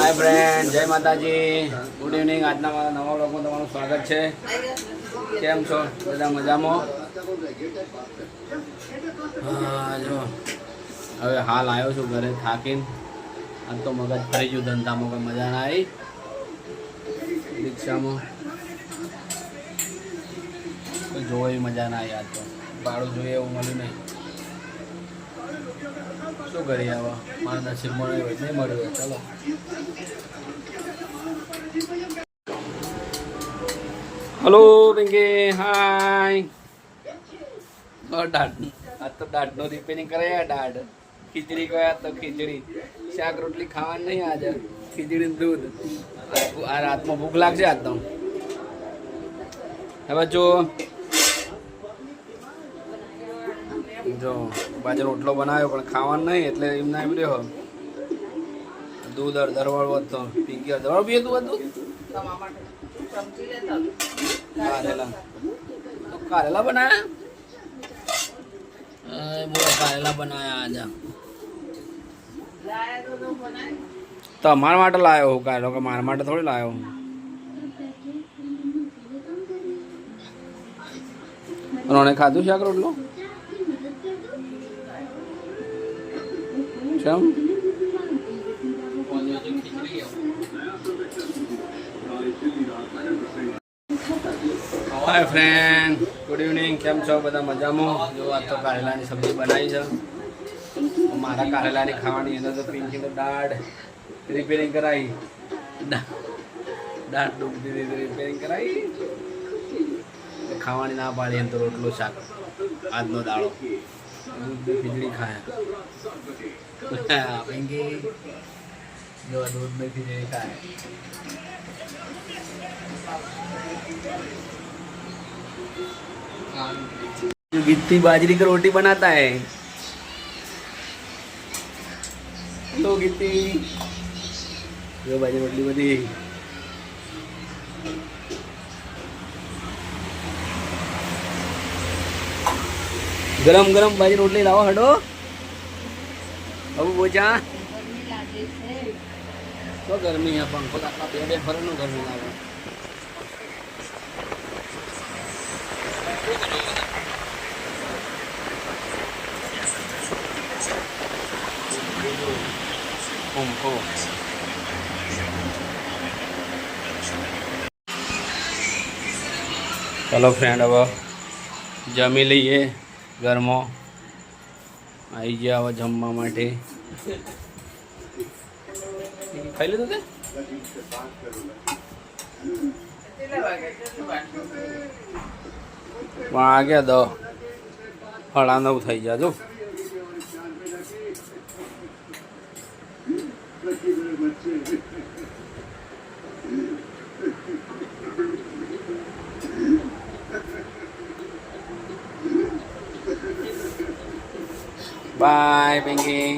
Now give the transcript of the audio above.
હાય friend, જય માતાજી, good evening. આજના મારા નવા વ્લોગમાં તમારું સ્વાગત છે. કેમ છો બધા? મજામાં? હા, જો હવે હાલ આવ્યો છું ઘરે થાકીને. આજ તો મગજ ફરી ગયું, ધંધામાં કોઈ મજા ના આવી. રિક્ષામાં કોઈ જોવા એવી મજા ના આવી. આજ તો ભાડું જોઈએ એવું મળ્યું નહીં. શું કરીએ હવે? મારા નસીબમાં નહીં મળ્યું. ચલો. હલો પિંકી, હાય. દાઢ આજ તો દાઢનો રિપેરિંગ કરે. દાઢ ખીચડી ગયા તો ખીચડી, શાક રોટલી ખાવાની નહીં આજે. ખીચડી દૂધ. આ રાતમાં ભૂખ લાગશે આજ તો. હવે જો બાજુ રોટલો બનાવ્યો પણ ખાવાનું નહીં એટલે એમને એમ રહ્યો. દૂધ અડધરવાળું હતું. પિંકી અડધરવાળું બી હતું. કારેલા બનાયા આજે. તમારા માટે લાવ્યો હું કારેલો, કે મારા માટે થોડી લાવ્યો. ઉन्होंने ખાધું શાક રોટલો? કેમ? Hi friend, good evening. કેમ છો બધા? મજામાં? જો આ તો કારેલાની સબ્જી બનાવી છે. મારા કારેલાની ખાવાની. એને તો પિંકી તો દાઢ રિપેરિંગ કરાવી. દાઢ ડૂબતી રિપેરિંગ કરાવી. ખાવાની ના પાડી. એમ તો રોટલો શાક આજનો દાળો, દૂધ ખીચડી ખાયા. પિંકી જો દૂધ ને ખીચડી ખાય. गिट्टी बाजरी की रोटी बनाता है तो गिट्टी जो बाजरी रोटली बनी. गरम गरम बाजरी रोटली लाओ. हटो अब बोचा तो गर्मी है. पंखो બે ફરક નું ગરમી લાગે. ચલો ફ્રેન્ડ, હવે જમી લઈએ. ઘરમાં આવી ગયા હવે જમવા માટે. ખાઈ લીધું તે? વાગ્યા 10, 9:30 થઈ ગયા. જો બાય પિંકી.